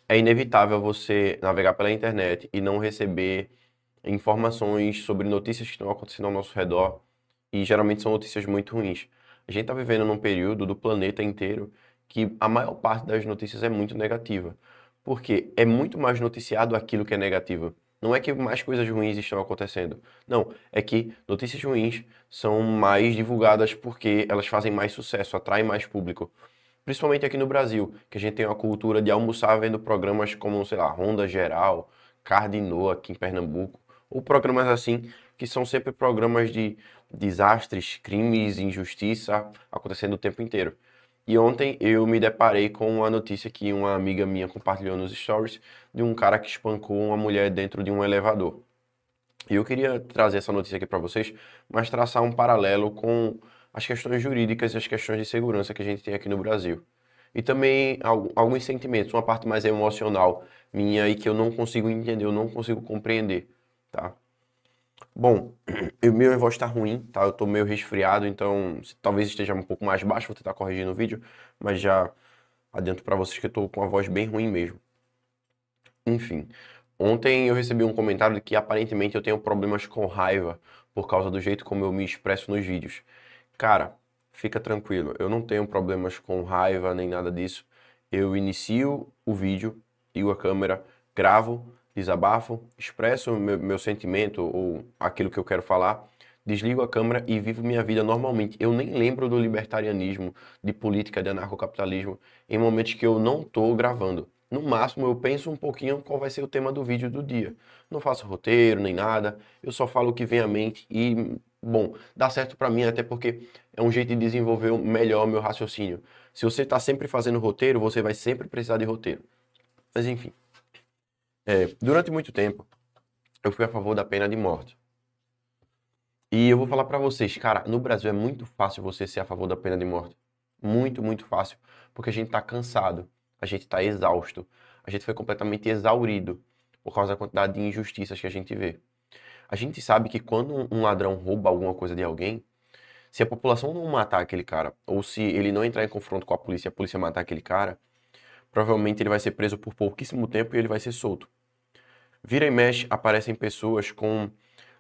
É inevitável você navegar pela internet e não receber informações sobre notícias que estão acontecendo ao nosso redor e geralmente são notícias muito ruins. A gente está vivendo num período do planeta inteiro que a maior parte das notícias é muito negativa. Porque é muito mais noticiado aquilo que é negativo. Não é que mais coisas ruins estão acontecendo. Não, é que notícias ruins são mais divulgadas porque elas fazem mais sucesso, atraem mais público. Principalmente aqui no Brasil, que a gente tem uma cultura de almoçar vendo programas como, sei lá, Ronda Geral, Cardinô aqui em Pernambuco, ou programas assim, que são sempre programas de desastres, crimes, injustiça acontecendo o tempo inteiro. E ontem eu me deparei com uma notícia que uma amiga minha compartilhou nos stories de um cara que espancou uma mulher dentro de um elevador. E eu queria trazer essa notícia aqui para vocês, mas traçar um paralelo com as questões jurídicas e as questões de segurança que a gente tem aqui no Brasil. E também alguns sentimentos, uma parte mais emocional minha e que eu não consigo entender, eu não consigo compreender, tá? Bom, minha voz está ruim, tá? Eu tô meio resfriado, então talvez esteja um pouco mais baixo, vou tentar corrigir no vídeo, mas já adianto para vocês que eu tô com a voz bem ruim mesmo. Enfim, ontem eu recebi um comentário de que aparentemente eu tenho problemas com raiva por causa do jeito como eu me expresso nos vídeos. Cara, fica tranquilo, eu não tenho problemas com raiva nem nada disso. Eu inicio o vídeo, ligo a câmera, gravo, desabafo, expresso o meu sentimento ou aquilo que eu quero falar, desligo a câmera e vivo minha vida normalmente. Eu nem lembro do libertarianismo, de política, de anarcocapitalismo em momentos que eu não estou gravando. No máximo, eu penso um pouquinho qual vai ser o tema do vídeo do dia. Não faço roteiro nem nada, eu só falo o que vem à mente e, bom, dá certo pra mim até porque é um jeito de desenvolver melhor o meu raciocínio. Se você tá sempre fazendo roteiro, você vai sempre precisar de roteiro. Mas enfim, durante muito tempo eu fui a favor da pena de morte. E eu vou falar pra vocês, cara, no Brasil é muito fácil você ser a favor da pena de morte. Muito, muito fácil, porque a gente tá cansado, a gente tá exausto, a gente foi completamente exaurido por causa da quantidade de injustiças que a gente vê. A gente sabe que quando um ladrão rouba alguma coisa de alguém, se a população não matar aquele cara, ou se ele não entrar em confronto com a polícia matar aquele cara, provavelmente ele vai ser preso por pouquíssimo tempo e ele vai ser solto. Vira e mexe, aparecem pessoas com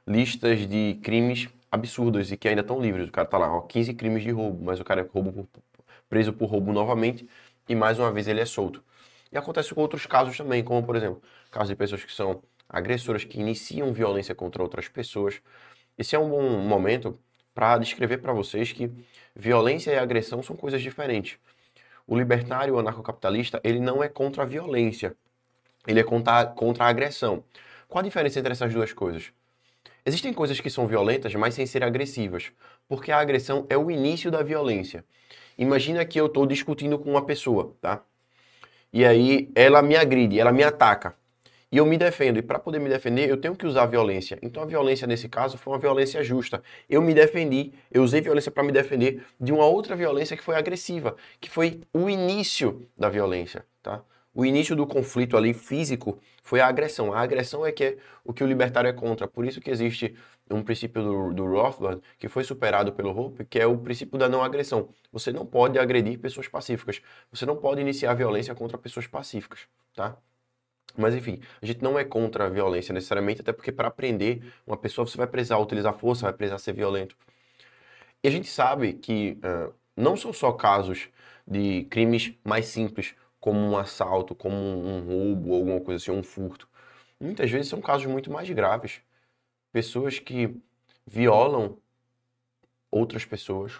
listas de crimes absurdos e que ainda estão livres. O cara tá lá, ó, 15 crimes de roubo, mas o cara é preso por roubo novamente e mais uma vez ele é solto. E acontece com outros casos também, como por exemplo, casos de pessoas que são agressoras, que iniciam violência contra outras pessoas. Esse é um bom momento para descrever para vocês que violência e agressão são coisas diferentes. O libertário, o anarcocapitalista, ele não é contra a violência, ele é contra a agressão. Qual a diferença entre essas duas coisas? Existem coisas que são violentas, mas sem ser agressivas, porque a agressão é o início da violência. Imagina que eu estou discutindo com uma pessoa, tá? E aí ela me agride, ela me ataca. E eu me defendo. E para poder me defender, eu tenho que usar violência. Então a violência nesse caso foi uma violência justa. Eu me defendi, eu usei violência para me defender de uma outra violência que foi agressiva, que foi o início da violência, tá? O início do conflito ali físico foi a agressão. A agressão é que é o que o libertário é contra. Por isso que existe um princípio do Rothbard que foi superado pelo Hope, que é o princípio da não agressão. Você não pode agredir pessoas pacíficas. Você não pode iniciar violência contra pessoas pacíficas, tá? Mas enfim, a gente não é contra a violência necessariamente, até porque para aprender uma pessoa você vai precisar utilizar força, vai precisar ser violento. E a gente sabe que não são só casos de crimes mais simples, como um assalto, como um roubo, alguma coisa assim, um furto. Muitas vezes são casos muito mais graves. Pessoas que violam outras pessoas.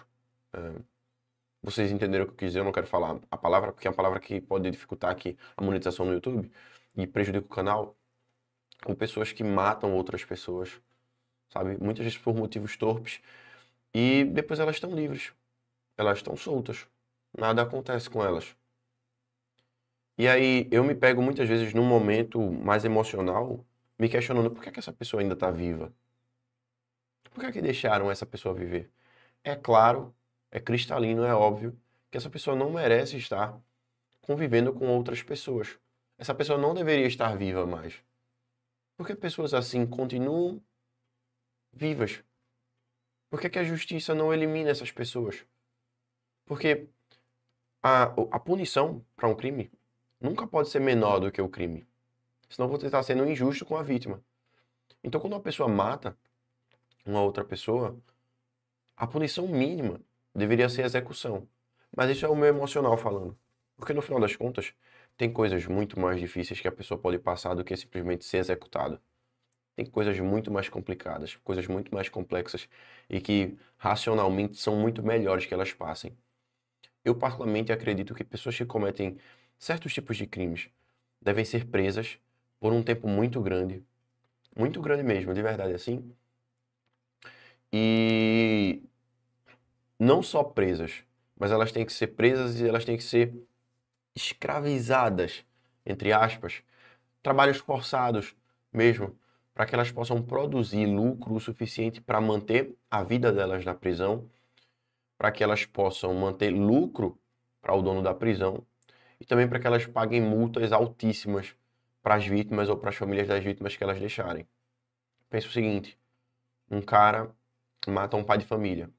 Vocês entenderam o que eu quis dizer, eu não quero falar a palavra, porque é uma palavra que pode dificultar aqui a monetização no YouTube e prejudica o canal. Ou pessoas que matam outras pessoas, sabe? Muitas vezes por motivos torpes. E depois elas estão livres. Elas estão soltas. Nada acontece com elas. E aí eu me pego muitas vezes num momento mais emocional, me questionando por que é que essa pessoa ainda está viva? Por que é que deixaram essa pessoa viver? É claro, é cristalino, é óbvio que essa pessoa não merece estar convivendo com outras pessoas. Essa pessoa não deveria estar viva mais. Porque pessoas assim continuam vivas. Por que que a justiça não elimina essas pessoas? Porque a punição para um crime, nunca pode ser menor do que o crime. Senão você está sendo injusto com a vítima. Então, quando uma pessoa mata uma outra pessoa, a punição mínima deveria ser a execução. Mas isso é o meu emocional falando. Porque no final das contas, tem coisas muito mais difíceis que a pessoa pode passar do que simplesmente ser executado. Tem coisas muito mais complicadas, coisas muito mais complexas e que racionalmente são muito melhores que elas passem. Eu particularmente acredito que pessoas que cometem certos tipos de crimes devem ser presas por um tempo muito grande mesmo, de verdade assim, e não só presas, mas elas têm que ser presas e elas têm que ser escravizadas, entre aspas, trabalhos forçados mesmo, para que elas possam produzir lucro o suficiente para manter a vida delas na prisão, para que elas possam manter lucro para o dono da prisão e também para que elas paguem multas altíssimas para as vítimas ou para as famílias das vítimas que elas deixarem. Pensa o seguinte, um cara mata um pai de família.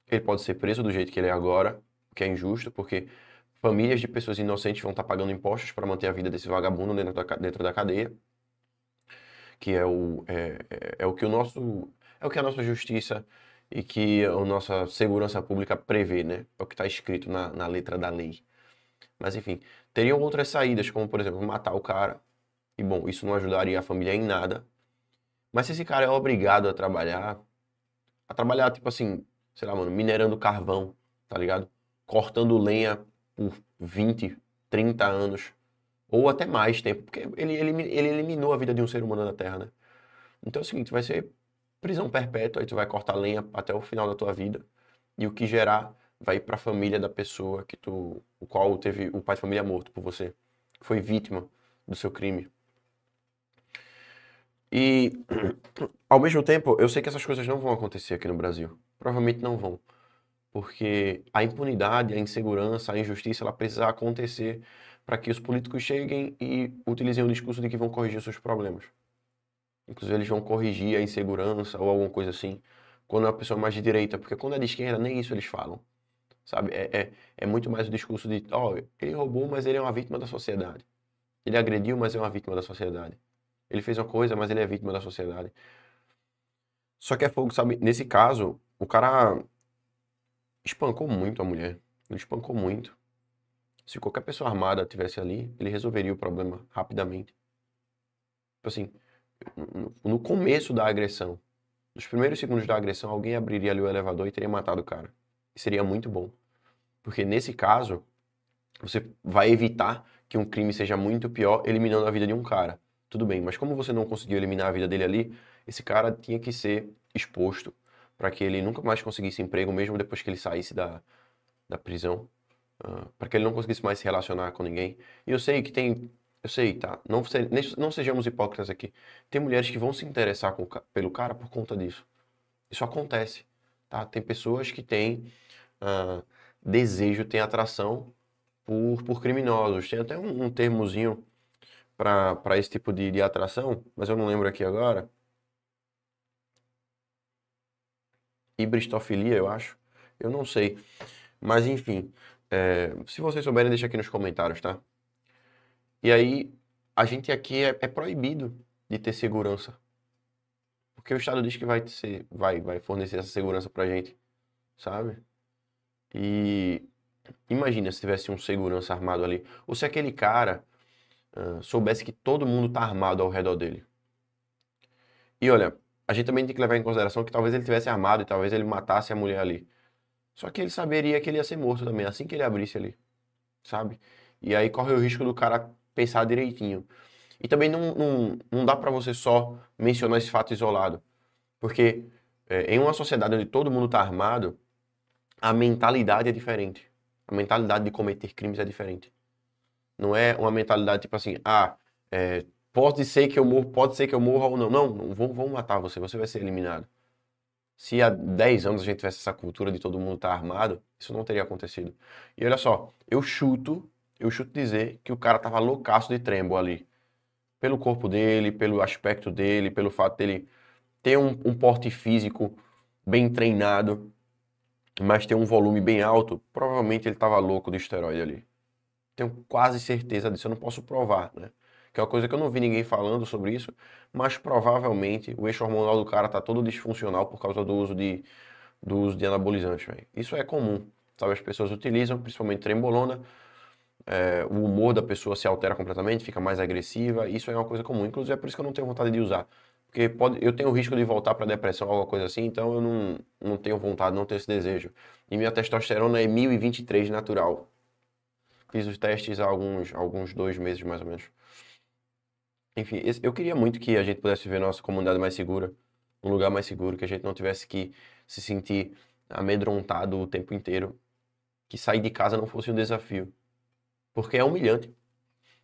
Ele pode ser preso do jeito que ele é agora, o que é injusto, porque famílias de pessoas inocentes vão estar pagando impostos para manter a vida desse vagabundo dentro da cadeia, que é o que o nosso, é o que a nossa justiça e que a nossa segurança pública prevê, né? É o que está escrito na letra da lei. Mas enfim, teriam outras saídas, como por exemplo, matar o cara. E bom, isso não ajudaria a família em nada. Mas se esse cara é obrigado a trabalhar tipo assim, sei lá, mano, minerando carvão, tá ligado? Cortando lenha por 20, 30 anos, ou até mais tempo, porque ele eliminou a vida de um ser humano da Terra, né? Então é o seguinte, vai ser prisão perpétua, aí tu vai cortar lenha até o final da tua vida, e o que gerar vai para a família da pessoa o qual teve o pai de família morto por você, que foi vítima do seu crime. E ao mesmo tempo, eu sei que essas coisas não vão acontecer aqui no Brasil. Provavelmente não vão. Porque a impunidade, a insegurança, a injustiça, ela precisa acontecer para que os políticos cheguem e utilizem o discurso de que vão corrigir os seus problemas. Inclusive, eles vão corrigir a insegurança ou alguma coisa assim, quando é uma pessoa mais de direita, porque quando é de esquerda, nem isso eles falam, sabe? É muito mais o discurso de, ó, ele roubou, mas ele é uma vítima da sociedade. Ele agrediu, mas é uma vítima da sociedade. Ele fez uma coisa, mas ele é vítima da sociedade. Só que é fogo, sabe? Nesse caso, o cara espancou muito a mulher. Ele espancou muito. Se qualquer pessoa armada tivesse ali, ele resolveria o problema rapidamente. Tipo assim, no começo da agressão, nos primeiros segundos da agressão, alguém abriria ali o elevador e teria matado o cara. E seria muito bom. Porque nesse caso, você vai evitar que um crime seja muito pior eliminando a vida de um cara. Tudo bem, mas como você não conseguiu eliminar a vida dele ali, esse cara tinha que ser exposto para que ele nunca mais conseguisse emprego, mesmo depois que ele saísse da prisão, para que ele não conseguisse mais se relacionar com ninguém. E eu sei que tem, eu sei, tá? Não sejamos hipócritas aqui. Tem mulheres que vão se interessar pelo cara por conta disso. Isso acontece, tá? Tem pessoas que têm desejo, têm atração por criminosos. Tem até um termozinho para esse tipo de atração, mas eu não lembro aqui agora. Hibristofilia, eu acho. Eu não sei. Mas enfim, se vocês souberem, deixa aqui nos comentários, tá? E aí, a gente aqui é proibido de ter segurança. Porque o Estado diz que vai fornecer essa segurança pra gente, sabe? E imagina se tivesse um segurança armado ali. Ou se aquele cara soubesse que todo mundo tá armado ao redor dele. E olha, a gente também tem que levar em consideração que talvez ele tivesse armado e talvez ele matasse a mulher ali. Só que ele saberia que ele ia ser morto também, assim que ele abrisse ali, sabe? E aí corre o risco do cara pensar direitinho. E também não dá pra você só mencionar esse fato isolado. Porque em uma sociedade onde todo mundo tá armado, a mentalidade é diferente. A mentalidade de cometer crimes é diferente. Não é uma mentalidade tipo assim, pode ser que eu morra, pode ser que eu morra ou não. Não, não vão matar você, você vai ser eliminado. Se há 10 anos a gente tivesse essa cultura de todo mundo estar armado, isso não teria acontecido. E olha só, eu chuto dizer que o cara tava loucaço de trembo ali. Pelo corpo dele, pelo aspecto dele, pelo fato dele ter um porte físico bem treinado, mas ter um volume bem alto, provavelmente ele tava louco de esteroide ali. Tenho quase certeza disso, eu não posso provar, né? Que é uma coisa que eu não vi ninguém falando sobre isso, mas provavelmente o eixo hormonal do cara tá todo disfuncional por causa do uso de anabolizantes, velho. Isso é comum, sabe? As pessoas utilizam, principalmente trembolona, o humor da pessoa se altera completamente, fica mais agressiva, isso é uma coisa comum. Inclusive é por isso que eu não tenho vontade de usar. Porque eu tenho o risco de voltar para depressão, alguma coisa assim, então eu não tenho vontade, não tenho esse desejo. E minha testosterona é 1023 natural. Fiz os testes há alguns 2 meses, mais ou menos. Enfim, eu queria muito que a gente pudesse viver nossa comunidade mais segura, um lugar mais seguro, que a gente não tivesse que se sentir amedrontado o tempo inteiro, que sair de casa não fosse um desafio. Porque é humilhante.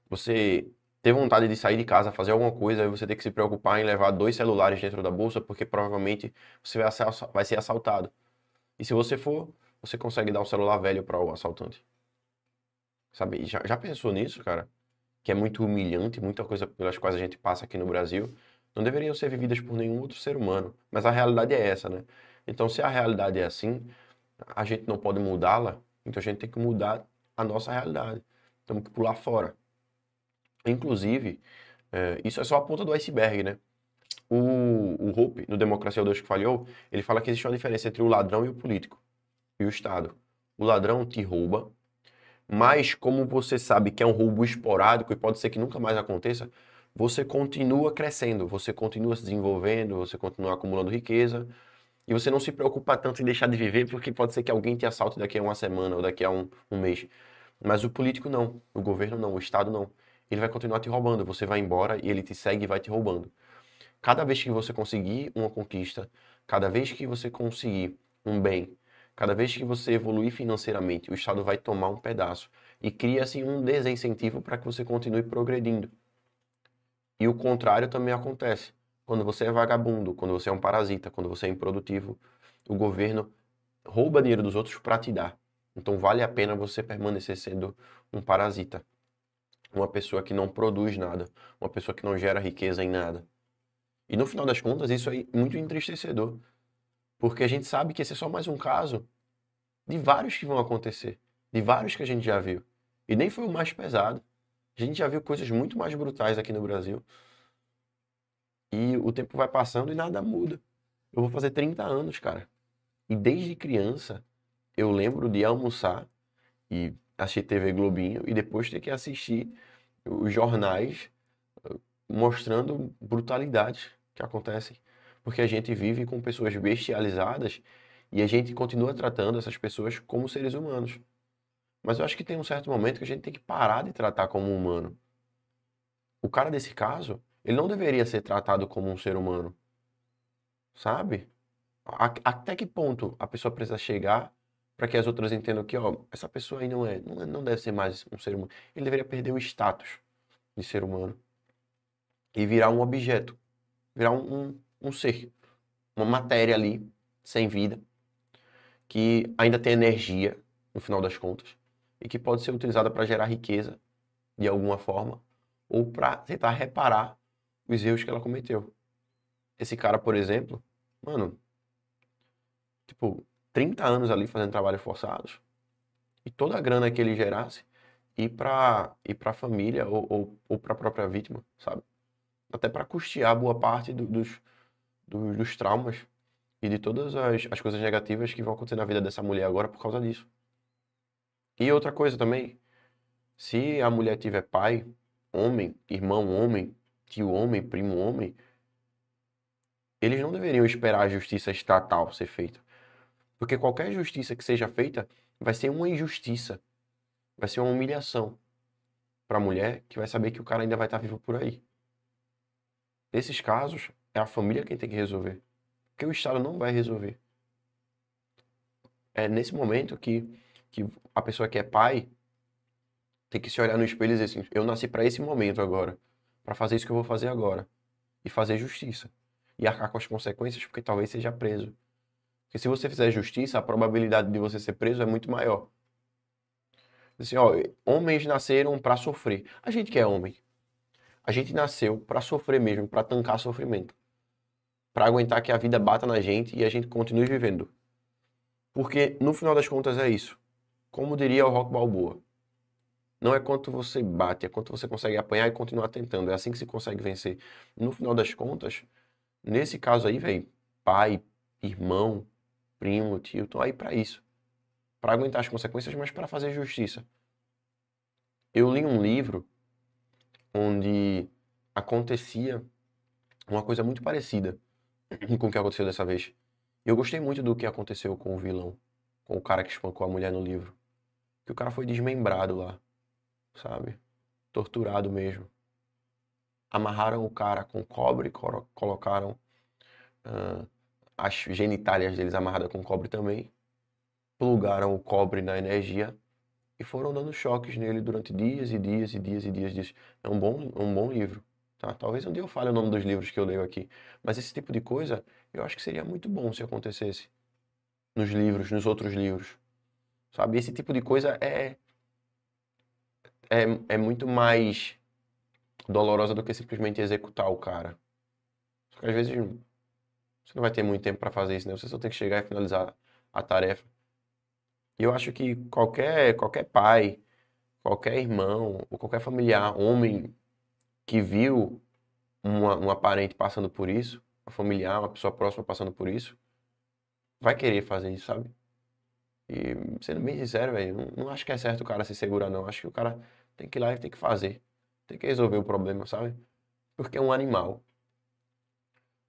Você ter vontade de sair de casa, fazer alguma coisa, e você ter que se preocupar em levar 2 celulares dentro da bolsa, porque provavelmente você vai ser assaltado. E se você for, você consegue dar um celular velho para o assaltante. Sabe? E já pensou nisso, cara? Que é muito humilhante, muita coisa pelas quais a gente passa aqui no Brasil, não deveriam ser vividas por nenhum outro ser humano. Mas a realidade é essa, né? Então, se a realidade é assim, a gente não pode mudá-la, então a gente tem que mudar a nossa realidade. Temos que pular fora. Inclusive, isso é só a ponta do iceberg, né? O Hope, no Democracia 2 que falhou, ele fala que existe uma diferença entre o ladrão e o político, e o Estado. O ladrão te rouba, mas como você sabe que é um roubo esporádico e pode ser que nunca mais aconteça, você continua crescendo, você continua se desenvolvendo, você continua acumulando riqueza, e você não se preocupa tanto em deixar de viver, porque pode ser que alguém te assalte daqui a uma semana ou daqui a um mês. Mas o político não, o governo não, o Estado não. Ele vai continuar te roubando, você vai embora e ele te segue e vai te roubando. Cada vez que você conseguir uma conquista, cada vez que você conseguir um bem, cada vez que você evoluir financeiramente, o Estado vai tomar um pedaço e cria assim um desincentivo para que você continue progredindo. E o contrário também acontece. Quando você é vagabundo, quando você é um parasita, quando você é improdutivo, o governo rouba dinheiro dos outros para te dar. Então vale a pena você permanecer sendo um parasita, uma pessoa que não produz nada, uma pessoa que não gera riqueza em nada. E no final das contas, isso é muito entristecedor, porque a gente sabe que esse é só mais um caso de vários que vão acontecer, de vários que a gente já viu. E nem foi o mais pesado. A gente já viu coisas muito mais brutais aqui no Brasil. E o tempo vai passando e nada muda. Eu vou fazer 30 anos, cara. E desde criança, eu lembro de almoçar e assistir TV Globinho e depois ter que assistir os jornais mostrando brutalidades que acontecem. Porque a gente vive com pessoas bestializadas e a gente continua tratando essas pessoas como seres humanos. Mas eu acho que tem um certo momento que a gente tem que parar de tratar como humano. O cara desse caso, ele não deveria ser tratado como um ser humano, sabe? Até que ponto a pessoa precisa chegar para que as outras entendam que, ó, essa pessoa aí não deve ser mais um ser humano. Ele deveria perder o status de ser humano e virar um objeto, virar um ser, uma matéria ali, sem vida, que ainda tem energia, no final das contas, e que pode ser utilizada para gerar riqueza, de alguma forma, ou para tentar reparar os erros que ela cometeu. Esse cara, por exemplo, mano, tipo, 30 anos ali fazendo trabalhos forçados, e toda a grana que ele gerasse ir pra família ou pra própria vítima, sabe? Até para custear boa parte dos traumas e de todas as coisas negativas que vão acontecer na vida dessa mulher agora por causa disso. E outra coisa também, se a mulher tiver pai, homem, irmão homem, tio homem, primo homem, eles não deveriam esperar a justiça estatal ser feita. Porque qualquer justiça que seja feita vai ser uma injustiça, vai ser uma humilhação para a mulher que vai saber que o cara ainda vai estar vivo por aí. Nesses casos, é a família quem tem que resolver, porque o Estado não vai resolver. É nesse momento que a pessoa que é pai tem que se olhar no espelho e dizer assim, eu nasci para esse momento agora, para fazer isso que eu vou fazer agora, e fazer justiça, e arcar com as consequências, porque talvez seja preso. Porque se você fizer justiça, a probabilidade de você ser preso é muito maior. Assim, ó, homens nasceram para sofrer. A gente que é homem, a gente nasceu para sofrer mesmo, para tancar sofrimento, para aguentar que a vida bata na gente e a gente continue vivendo. Porque no final das contas é isso. Como diria o Rock Balboa, Não é quanto você bate, é quanto você consegue apanhar e continuar tentando. É assim que se consegue vencer. No final das contas, nesse caso aí, velho, pai, irmão, primo, tio, estão aí pra isso. Pra aguentar as consequências, mas pra fazer justiça. Eu li um livro onde acontecia uma coisa muito parecida com o que aconteceu dessa vez. E eu gostei muito do que aconteceu com o vilão, com o cara que espancou a mulher no livro. Que o cara foi desmembrado lá, sabe? Torturado mesmo. Amarraram o cara com cobre, colocaram as genitálias deles amarradas com cobre também, plugaram o cobre na energia e foram dando choques nele durante dias e dias e dias e dias disso. É um bom livro, tá? Talvez um dia eu fale o nome dos livros que eu leio aqui, mas esse tipo de coisa eu acho que seria muito bom se acontecesse nos livros, nos outros livros, sabe? Esse tipo de coisa é muito mais dolorosa do que simplesmente executar o cara. Porque às vezes você não vai ter muito tempo para fazer isso, né? Você só tem que chegar e finalizar a tarefa. E eu acho que qualquer pai, qualquer irmão ou qualquer familiar, homem que viu um parente passando por isso, uma familiar, uma pessoa próxima passando por isso, vai querer fazer isso, sabe? E sendo bem sincero, velho, não acho que é certo o cara se segurar, não. Acho que o cara tem que ir lá e tem que fazer. Tem que resolver o problema, sabe? Porque é um animal.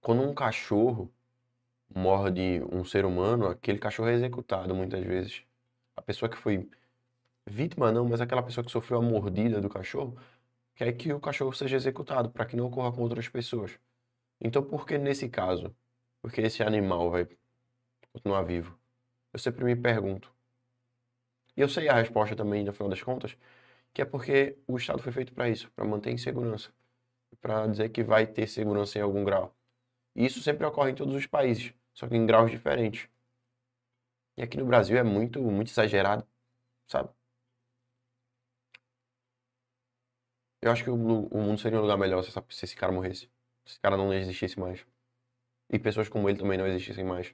Quando um cachorro morde um ser humano, aquele cachorro é executado muitas vezes. A pessoa que foi vítima não, mas aquela pessoa que sofreu a mordida do cachorro, quer que o cachorro seja executado para que não ocorra com outras pessoas. Então, por que nesse caso? Porque esse animal vai continuar vivo? Eu sempre me pergunto. E eu sei a resposta também, no final das contas, que é porque o Estado foi feito para isso, para manter em segurança, para dizer que vai ter segurança em algum grau. E isso sempre ocorre em todos os países, só que em graus diferentes. E aqui no Brasil é muito exagerado, sabe? Eu acho que o mundo seria um lugar melhor se esse cara morresse. Se esse cara não existisse mais. E pessoas como ele também não existissem mais.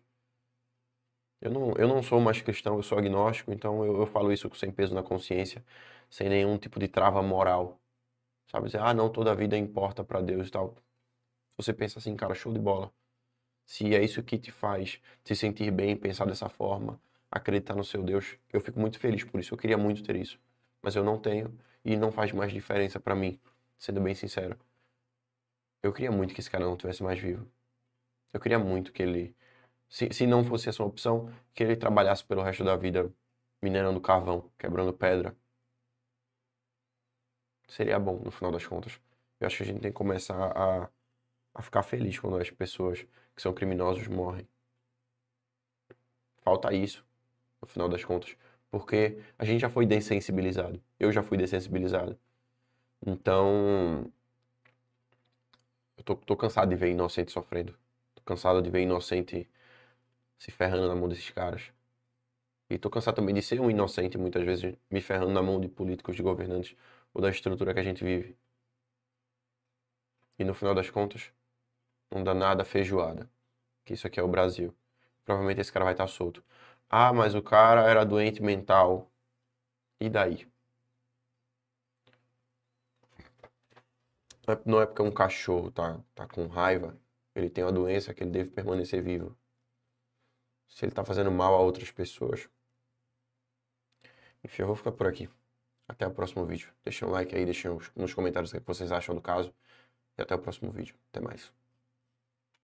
Eu não sou mais cristão, eu sou agnóstico, então eu falo isso sem peso na consciência, sem nenhum tipo de trava moral. Sabe? Dizer, ah, não, toda a vida importa pra Deus e tal. Você pensa assim, cara, show de bola. Se é isso que te faz se sentir bem, pensar dessa forma, acreditar no seu Deus, eu fico muito feliz por isso. Eu queria muito ter isso. Mas eu não tenho e não faz mais diferença pra mim, sendo bem sincero. Eu queria muito que esse cara não tivesse mais vivo. Eu queria muito que ele, se não fosse essa uma opção, que ele trabalhasse pelo resto da vida minerando carvão, quebrando pedra. Seria bom, no final das contas. Eu acho que a gente tem que começar a ficar feliz quando as pessoas que são criminosos morrem. Falta isso, no final das contas. Porque a gente já foi dessensibilizado. Eu já fui dessensibilizado. Então, eu tô cansado de ver inocente sofrendo. Tô cansado de ver inocente se ferrando na mão desses caras. E tô cansado também de ser um inocente, muitas vezes, me ferrando na mão de políticos, de governantes, ou da estrutura que a gente vive. E no final das contas, não dá nada feijoada. Que isso aqui é o Brasil. Provavelmente esse cara vai estar solto. Ah, mas o cara era doente mental. E daí? Não é porque um cachorro tá com raiva, ele tem uma doença que ele deve permanecer vivo. Se ele tá fazendo mal a outras pessoas. Enfim, eu vou ficar por aqui. Até o próximo vídeo. Deixa um like aí, deixa nos comentários o que vocês acham do caso. E até o próximo vídeo. Até mais.